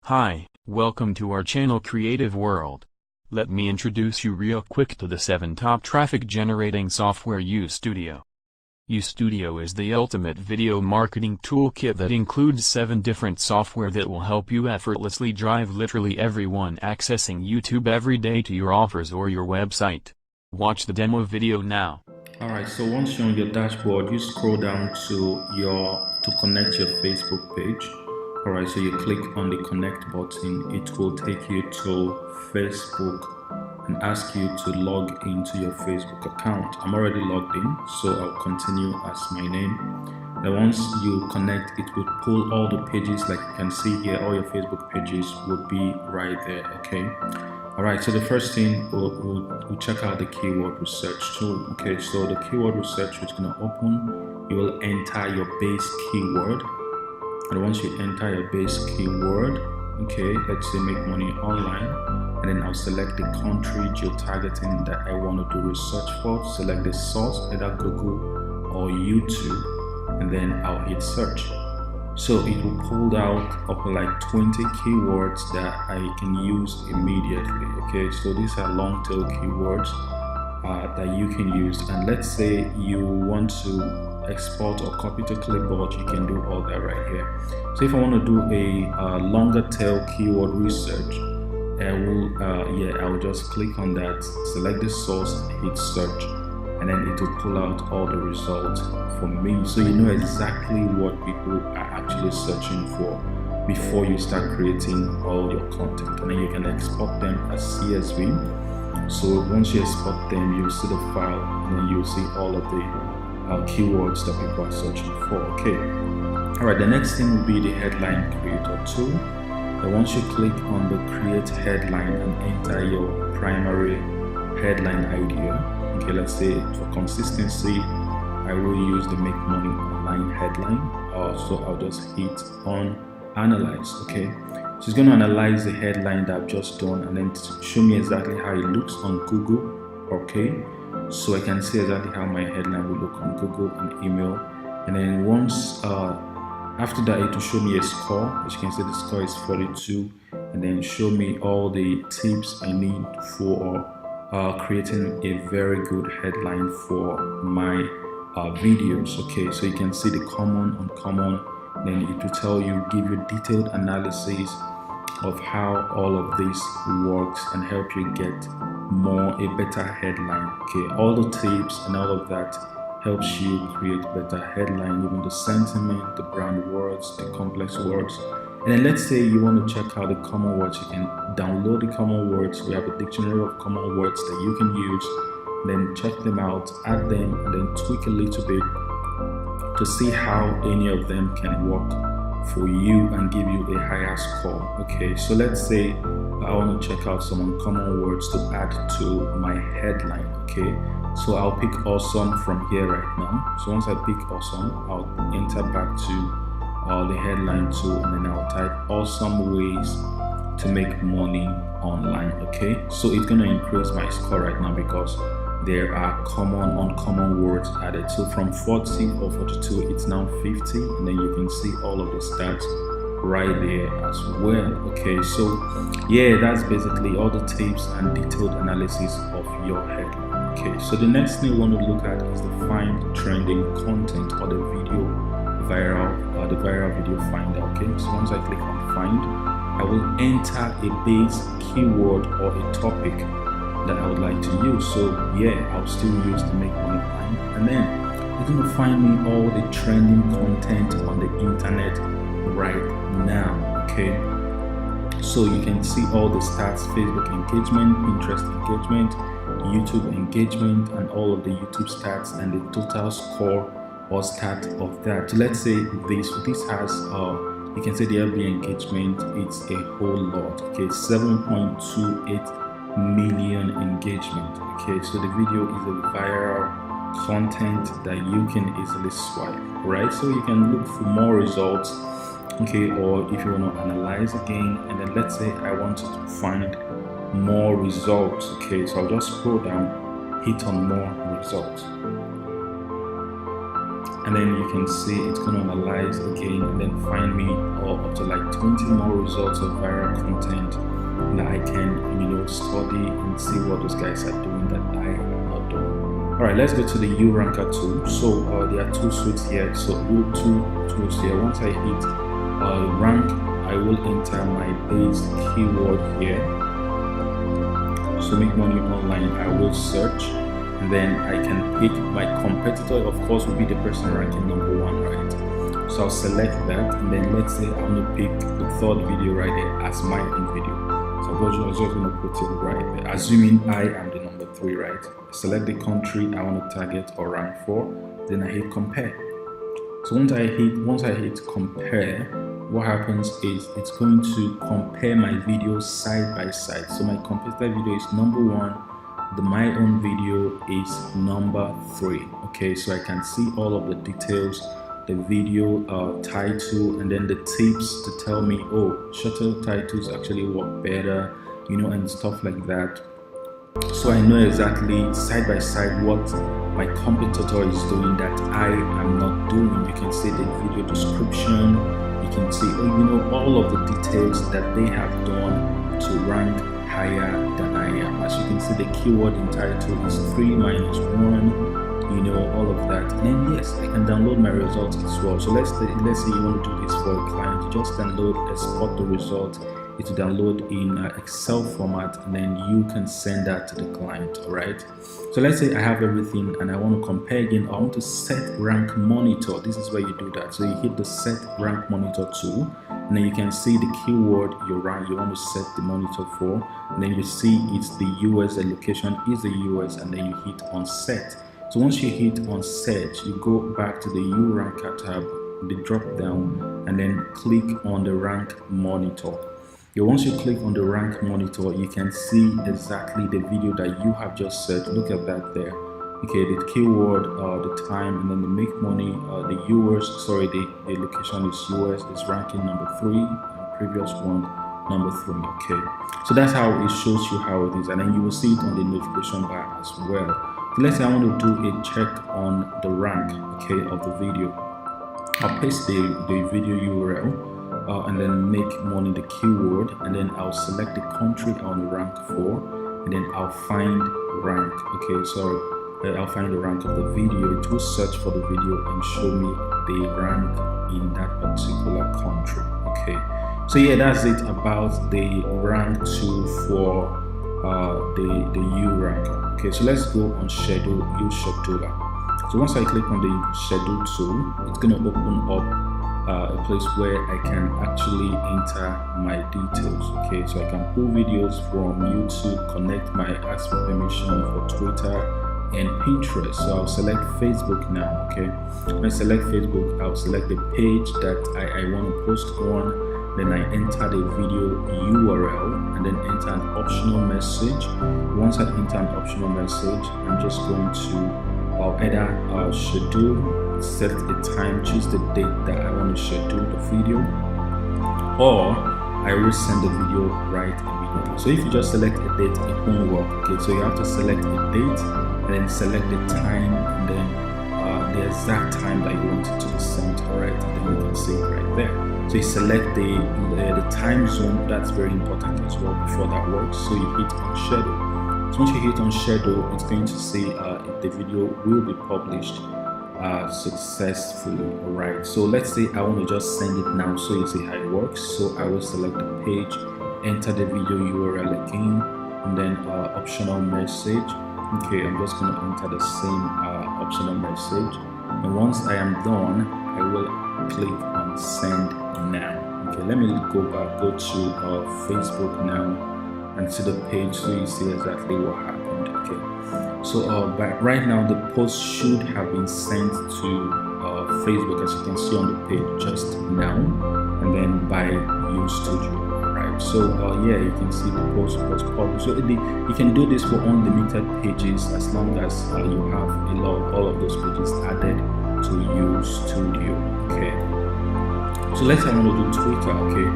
Hi, welcome to our channel Creative World. Let me introduce you real quick to the 7 top traffic generating software YouStudio. YouStudio is the ultimate video marketing toolkit that includes 7 different software that will help you effortlessly drive literally everyone accessing YouTube every day to your offers or your website. Watch the demo video now. Alright, so once you're on your dashboard, you scroll down to connect your Facebook page. Alright, so you click on the connect button. It will take you to Facebook and ask you to log into your Facebook account. I'm already logged in, so I'll continue as my name. Then once you connect, it will pull all the pages. Like you can see here, all your Facebook pages will be right there. Okay. Alright, so the first thing we'll check out the keyword research tool. Okay, so the keyword research is going to open. You will enter your base keyword, and once you enter your base keyword, okay, let's say make money online, and then I'll select the country geo-targeting that I want to do research for. Select the source, either Google or YouTube, and then I'll hit search. So it will pull out up like 20 keywords that I can use immediately. Okay, so these are long tail keywords that you can use. And let's say you want to export or copy to clipboard, you can do all that right here. So if I want to do a longer tail keyword research, I will just click on that, select the source, hit search, and then it will pull out all the results for me, so you know exactly what people are actually searching for before you start creating all your content. And then you can export them as CSV. So once you export them, you'll see the file, and then you'll see all of the keywords that people are searching for. Okay. All right. The next thing will be the headline creator tool. And once you click on the create headline and enter your primary headline idea. Okay, let's say for consistency, I will use the make money online headline. So I'll just hit on analyze. Okay, so it's going to analyze the headline that I've just done and then show me exactly how it looks on Google. Okay, so I can see exactly how my headline will look on Google and email. And then once after that, it will show me a score. As you can see, the score is 42, and then show me all the tips I need for creating a very good headline for my videos. Okay, so you can see the common, uncommon, then it will tell you, give you detailed analysis of how all of this works and help you get a better headline. Okay, all the tips and all of that helps you create better headline, even the sentiment, the brand words, the complex words. And then let's say you want to check out the common words, you can download the common words. We have a dictionary of common words that you can use, then check them out, add them, and then tweak a little bit to see how any of them can work for you and give you a higher score. Okay, so let's say I want to check out some uncommon words to add to my headline. Okay, so I'll pick awesome from here right now. So once I pick awesome, I'll enter back to the headline tool, and then I'll type awesome ways to make money online. Okay, so it's going to increase my score right now because there are common, uncommon words added. So from 40 or 42, it's now 50, and then you can see all of the stats right there as well. Okay, so yeah, that's basically all the tips and detailed analysis of your headline. Okay, so the next thing we want to look at is the find trending content, or the viral video finder. Okay, so once I click on find, I will enter a base keyword or a topic that I would like to use. So yeah, I'll still use the make money line, and then you're going to find me all the trending content on the internet right now. Okay, so you can see all the stats: Facebook engagement, Pinterest engagement, YouTube engagement, and all of the YouTube stats and the total score or stat of that. So let's say this has you can say the FB engagement, it's a whole lot. Okay, 7.28 million engagement. Okay, so the video is a viral content that you can easily swipe, right? So you can look for more results. Okay, or if you want to analyze again, and then let's say I wanted to find more results. Okay, so I'll just scroll down, hit on more results. and then you can see it's going to analyze again and then find me up to like 20 more results of viral content that I can, study and see what those guys are doing that I am not doing. All right, let's go to the uRanker tool. So there are two suites here. So two tools here. Once I hit rank, I will enter my base keyword here. So make money online, I will search, and then I can pick my competitor. Of course, will be the person ranking #1, right? So I'll select that, and then let's say I want to pick the third video right there as my own video. So I'm just going to put it right there, assuming I am the #3, right? Select the country I want to target or rank for, then I hit compare. So once I hit compare, what happens is it's going to compare my videos side by side. So my competitor video is #1, my own video is #3. Okay, so I can see all of the details, the video title, and then the tips to tell me, oh, shorter titles actually work better, and stuff like that. So I know exactly side by side what my competitor is doing that I am not doing. You can see the video description, you can see all of the details that they have done to rank higher than I am. As you can see, the keyword in title is 3 - 1, all of that. And then yes, I can download my results as well. So let's say you want to do this for a client. You just download, export the result. It's download in Excel format, and then you can send that to the client. All right, so let's say I have everything and I want to compare again. I want to set rank monitor. This is where you do that. So you hit the set rank monitor tool, and then you can see the keyword you want to set the monitor for, and then you see it's the US, the location is the US, and then you hit on set. So once you hit on set, you go back to the uRanker tab, the drop down, and then click on the rank monitor. Once you click on the rank monitor, you can see exactly the video that you have just set. Look at that there. Okay, the keyword, the time, and then the make money, the the location is US, is ranking #3, and previous one #3. Okay, so that's how it shows you how it is, and then you will see it on the notification bar as well. So let's say I want to do a check on the rank, okay, of the video. I'll paste the video URL. And then make money the keyword, and then I'll select the country I want to rank for, and then I'll find rank. Okay, sorry, I'll find the rank of the video. It will search for the video and show me the rank in that particular country. Okay, so yeah, that's it about the rank tool for the uRanker. Okay, so let's go on schedule, use scheduler. So once I click on the schedule tool, it's going to open up a place where I can actually enter my details. Okay, so I can pull videos from YouTube, connect ask for permission for Twitter and Pinterest. So I'll select Facebook now. Okay, when I select Facebook, I'll select the page that I want to post on. Then I enter the video URL and then enter an optional message. Once I enter an optional message, I'm just going to either schedule, set the time, choose the date that I want to schedule the video, or I will send the video right immediately. So if you just select a date, it won't work. Okay, so you have to select a date and then select the time, and then the exact time that you want it to be sent. All right, and then you can see it right there. So you select the time zone. That's very important as well before that works. So you hit on schedule. So once you hit on schedule, it's going to say if the video will be published successfully. All right, so let's say I want to just send it now, so you see how it works. So I will select the page, enter the video URL again, and then optional message. Okay, I'm just going to enter the same optional message, and once I am done, I will click on send now. Okay, let me go to Facebook now and see the page, so you see exactly what happened. Okay, so right now the post should have been sent to Facebook, as you can see on the page just now, and then by YouStudio. Right, so yeah, you can see the post was published. So you can do this for unlimited pages as long as you have all of those pages added to YouStudio. Okay, so let's say I want to do Twitter. Okay,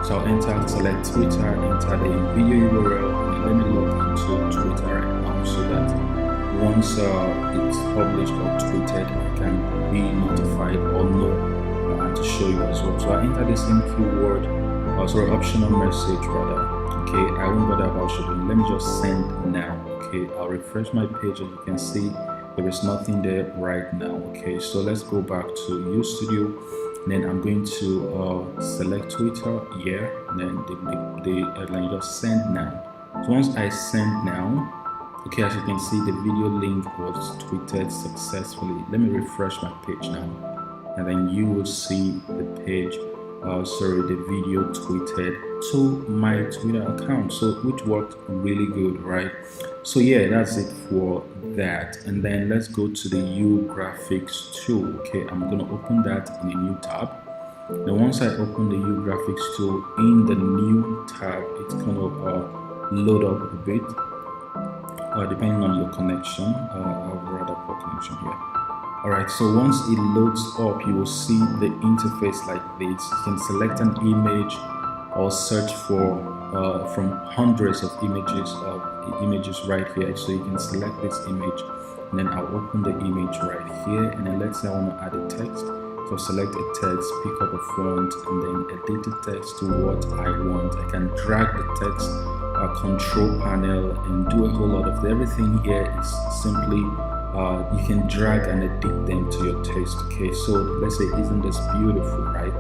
so I'll select Twitter, enter the video URL, and let me log into Twitter right now, so that once it's published or tweeted, I can be notified or know and to show you as well. So I enter the same keyword, sorry, optional message rather. Okay, I won't bother about showing. Let me just send now. Okay, I'll refresh my page. As you can see, there is nothing there right now. Okay, so let's go back to YouStudio. Then I'm going to select Twitter here, and then the headline just send now. So once I send now, okay, as you can see, the video link was tweeted successfully. Let me refresh my page now, and then you will see the page, the video tweeted to my Twitter account, so which worked really good, right? So yeah, that's it for that. And then let's go to the graphics tool. Okay, I'm gonna open that in a new tab. Then once I open the graphics tool in the new tab, it's gonna load up a bit, depending on your connection. I have rather poor connection here. Alright, so once it loads up, you will see the interface like this. You can select an image or search for from hundreds of images right here. So you can select this image, and then I'll open the image right here, and then let's say I want to add a text. So select a text, pick up a font, and then edit the text to what I want. I can drag the text, control panel, and do a whole lot of everything here is simply you can drag and edit them to your taste. Okay, so let's say, isn't this beautiful, right?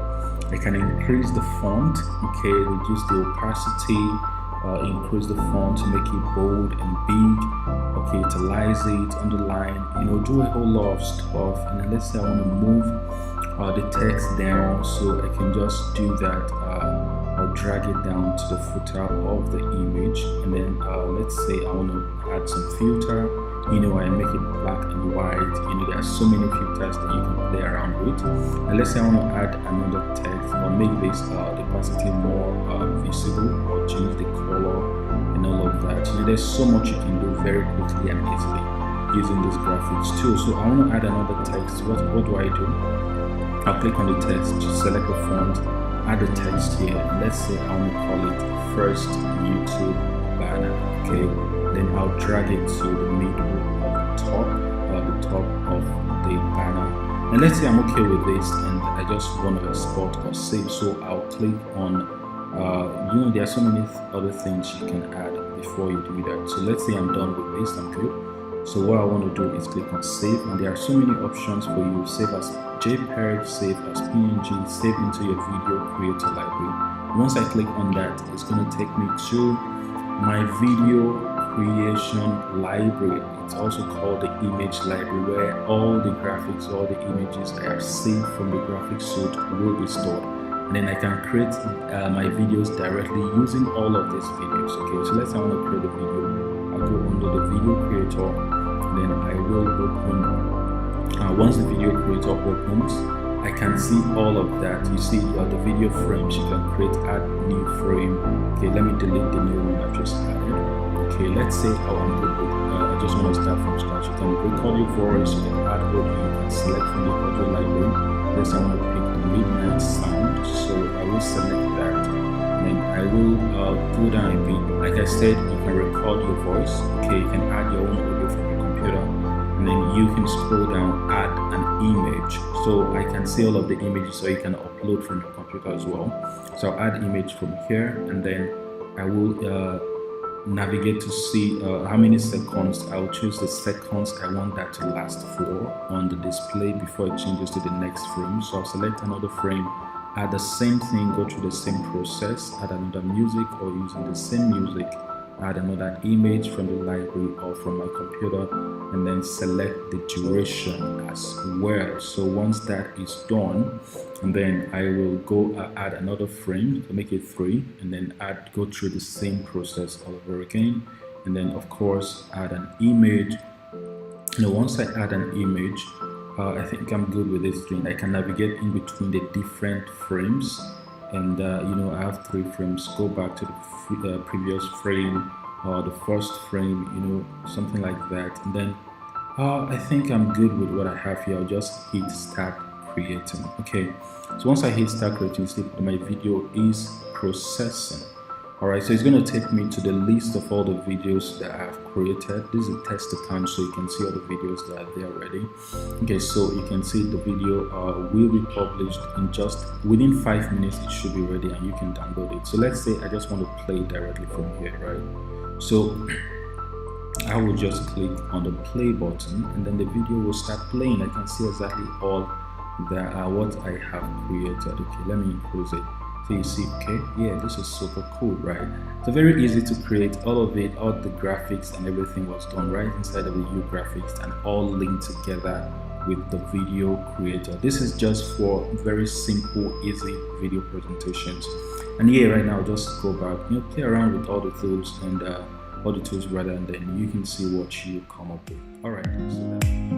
I can increase the font, okay, reduce the opacity, increase the font to make it bold and big, okay, italize it, underline, do a whole lot of stuff. And then let's say I want to move the text down, so I can just do that. I'll drag it down to the footer of the image, and then let's say I want to add some filter. I make it black and white. There are so many filters that you can play around with. And let's say I want to add another text, or make this the opacity more visible, or change the color and all of that. There's so much you can do very quickly and easily using this graphics tool. So I want to add another text. What do I do? I'll click on the text, just select the font, add the text here. Let's say I want to call it first YouTube banner. Okay, then I'll drag it to the middle of the top of the banner. And let's say I'm okay with this, and I just want to export or save. So I'll click on there are so many other things you can add before you do that. So let's say I'm done with this, I'm good. So what I want to do is click on save, and there are so many options for you. Save as JPEG, save as PNG, save into your video creator library. Once I click on that, it's going to take me to my video creation library. It's also called the image library, where all the graphics, all the images I have saved from the graphics suite will be stored. And then I can create my videos directly using all of these videos. Okay, so let's say I want to create a video. I'll go under the video creator, and then I will open. Once the video creator opens, I can see all of that. You see the video frames. You can create, add new frame. Okay, let me delete the new one I've just added. Okay, let's say I'm good with, I just want to start from scratch. You can record your voice, you can add audio, you can select from the audio library. Let's say I want to pick the midnight sound, so I will select that, and then I will go down a bit. Like I said, you can record your voice. Okay, you can add your own audio from your computer, and then you can scroll down, add an image. So I can see all of the images, so you can upload from your computer as well. So I'll add image from here, and then I will navigate to see how many seconds. I'll choose the seconds I want that to last for on the display before it changes to the next frame. So I'll select another frame, add the same thing, go through the same process, add another music, or using the same music, add another image from the library or from my computer, and then select the duration as well. So once that is done, and then I will go add another frame to make it 3, and then go through the same process all over again, and then of course add an image. Once I add an image, I think I'm good with this screen. I can navigate in between the different frames, and I have 3 frames. Go back to the previous frame, the first frame, something like that, and then I think I'm good with what I have here. I'll just hit start creating. Okay, so once I hit start creating, see my video is processing. Alright, so it's going to take me to the list of all the videos that I have created. This is a test account, so you can see all the videos that are there already. Okay, so you can see the video will be published in just within 5 minutes. It should be ready and you can download it. So let's say I just want to play directly from here, right? So I will just click on the play button and then the video will start playing. I can see exactly all that what I have created. Okay, let me close it. So you see, okay, yeah, this is super cool, right? So very easy to create. All of it, all the graphics and everything was done right inside of the YouGraphics and all linked together with the video creator. This is just for very simple, easy video presentations. And yeah, right now, just go back, play around with all the tools and and then you can see what you come up with. All right, so